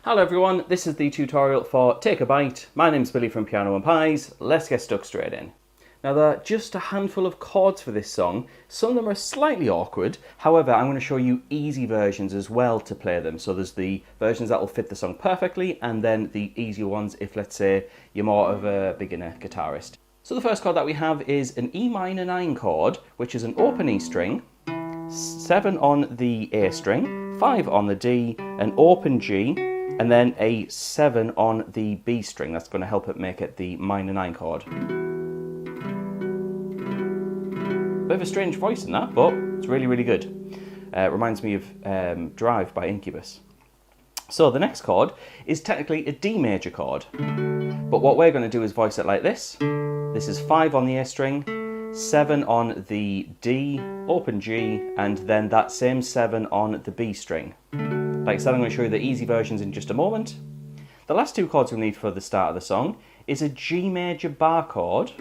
Hello everyone, this is the tutorial for Take a Bite. My name's Billy from Piano and Pies. Let's get stuck straight in. Now there are just a handful of chords for this song. Some of them are slightly awkward. However, I'm going to show you easy versions as well to play them. So there's the versions that will fit the song perfectly, and then the easier ones if, let's say, you're more of a beginner guitarist. So the first chord that we have is an E minor 9 chord, which is an open E string, 7 on the A string, 5 on the D, an open G, and then a 7 on the B string. That's going to help it make it the minor 9 chord. Bit of a strange voice in that, but it's really, really good. It reminds me of Drive by Incubus. So the next chord is technically a D major chord, but what we're going to do is voice it like this. This is 5 on the A string, 7 on the D, open G, and then that same 7 on the B string. Like I said, I'm going to show you the easy versions in just a moment. The last two chords we'll need for the start of the song is a G major bar chord,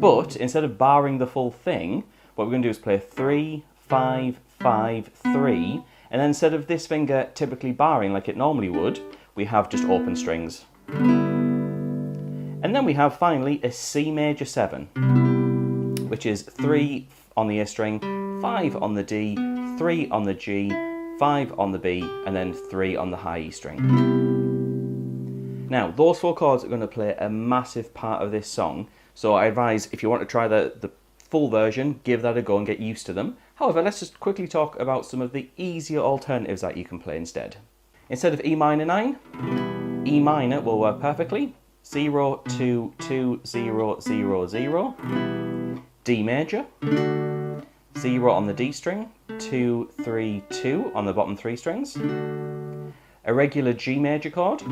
but instead of barring the full thing, what we're going to do is play 3, 5, 5, 3, and then instead of this finger typically barring like it normally would, we have just open strings. And then we have finally a C major 7, which is 3 on the A string, 5 on the D, 3 on the G, 5 on the B, and then 3 on the high E string. Now, those four chords are going to play a massive part of this song, so I advise if you want to try the full version, give that a go and get used to them. However, let's just quickly talk about some of the easier alternatives that you can play instead. Instead of E minor 9, E minor will work perfectly. 0, 2, 2, 0, 0, 0. D major, 0 on the D string, 2, 3, 2 on the bottom 3 strings. A regular G major chord,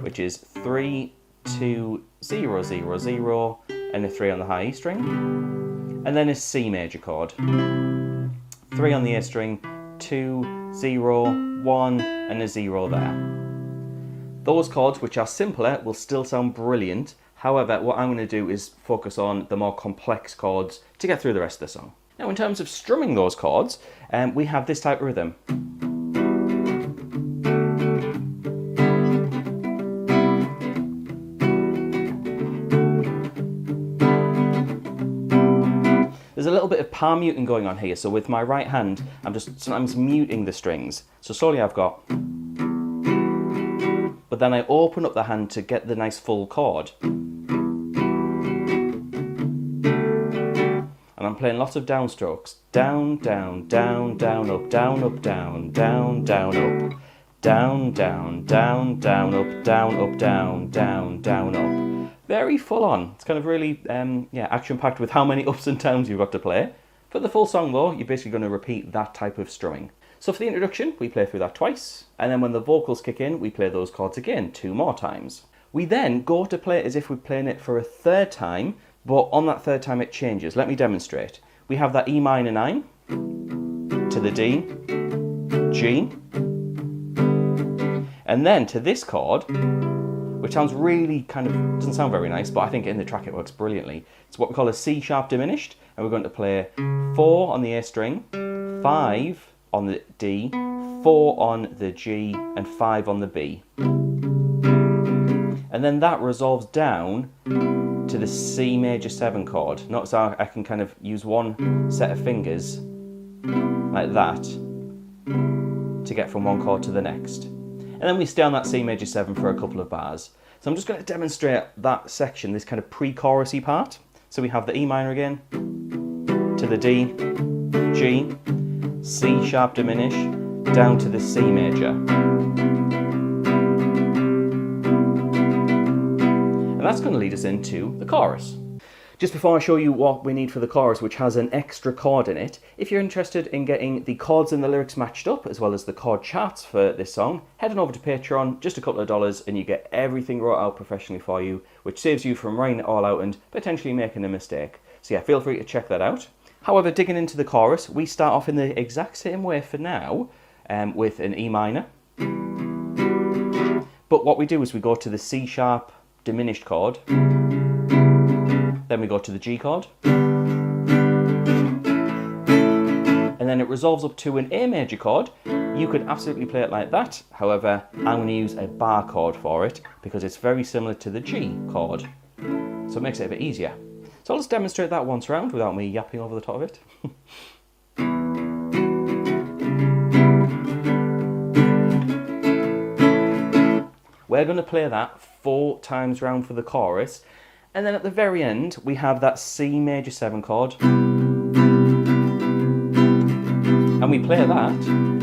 which is 3, 2, 0, 0, 0, and a 3 on the high E string. And then a C major chord, 3 on the A string, 2, 0, 1, and a 0 there. Those chords, which are simpler, will still sound brilliant. However, what I'm going to do is focus on the more complex chords to get through the rest of the song. Now, in terms of strumming those chords, we have this type of rhythm. There's a little bit of palm muting going on here, so with my right hand, I'm just sometimes muting the strings. So slowly I've got, but then I open up the hand to get the nice full chord. And I'm playing lots of downstrokes. Down, down, down, down, up, down, up, down, down, down, up. Down, down, down, down, up, down, up, down, down, down, up. Very full on. It's kind of really action-packed with how many ups and downs you've got to play. For the full song though, you're basically going to repeat that type of strumming. So for the introduction, we play through that twice, and then when the vocals kick in, we play those chords again 2 more times. We then go to play it as if we're playing it for a third time, but on that third time it changes. Let me demonstrate. We have that E minor 9 to the D, G, and then to this chord, which sounds really doesn't sound very nice, but I think in the track it works brilliantly. It's what we call a C sharp diminished, and we're going to play 4 on the A string, 5 on the D, 4 on the G, and 5 on the B. And then that resolves down to the C major 7 chord. Notice how I can kind of use one set of fingers like that to get from one chord to the next. And then we stay on that C major 7 for a couple of bars. So I'm just going to demonstrate that section, this kind of pre-chorusy part. So we have the E minor again, to the D, G, C sharp diminish, down to the C major. And that's going to lead us into the chorus. Just before I show you what we need for the chorus, which has an extra chord in it, if you're interested in getting the chords and the lyrics matched up, as well as the chord charts for this song, head on over to Patreon, just a couple of dollars, and you get everything wrote out professionally for you, which saves you from writing it all out and potentially making a mistake. So yeah, feel free to check that out. However, digging into the chorus, we start off in the exact same way for now, with an E minor. But what we do is we go to the C sharp diminished chord, then we go to the G chord, and then it resolves up to an A major chord, You could absolutely play it like that. However, I'm going to use a bar chord for it because it's very similar to the G chord. So it makes it a bit easier. So I'll just demonstrate that once round without me yapping over the top of it. We're going to play that 4 times round for the chorus, and then at the very end we have that C major 7 chord, and we play that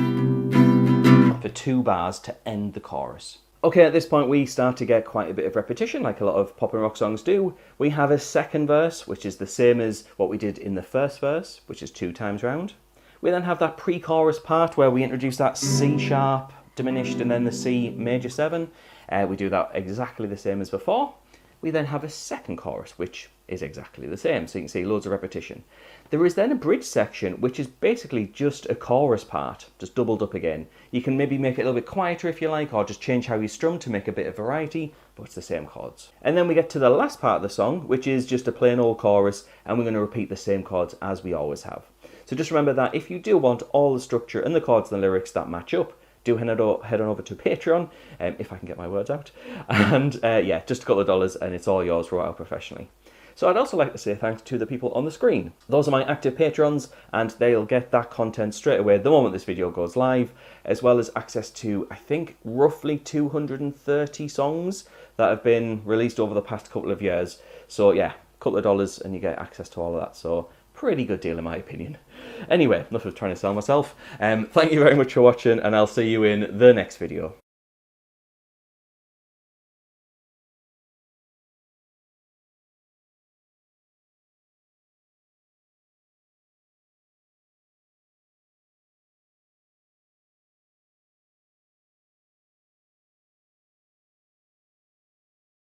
for 2 bars to end the chorus. Okay, at this point we start to get quite a bit of repetition, like a lot of pop and rock songs do. We have a second verse, which is the same as what we did in the first verse, which is 2 times round. We then have that pre-chorus part where we introduce that C sharp diminished and then the C major 7. We do that exactly the same as before. We then have a second chorus, which is exactly the same, so you can see loads of repetition. There is then a bridge section, which is basically just a chorus part, just doubled up again. You can maybe make it a little bit quieter if you like, or just change how you strum to make a bit of variety, but it's the same chords. And then we get to the last part of the song, which is just a plain old chorus, and we're going to repeat the same chords as we always have. So just remember that if you do want all the structure and the chords and the lyrics that match up, do head on over to Patreon, if I can get my words out. And yeah, just a couple of dollars and it's all yours, wrote out professionally. So I'd also like to say thanks to the people on the screen. Those are my active patrons, and they'll get that content straight away the moment this video goes live, as well as access to, I think, roughly 230 songs that have been released over the past couple of years. So yeah, a couple of dollars and you get access to all of that. So pretty good deal in my opinion. Anyway, enough of trying to sell myself. Thank you very much for watching, and I'll see you in the next video.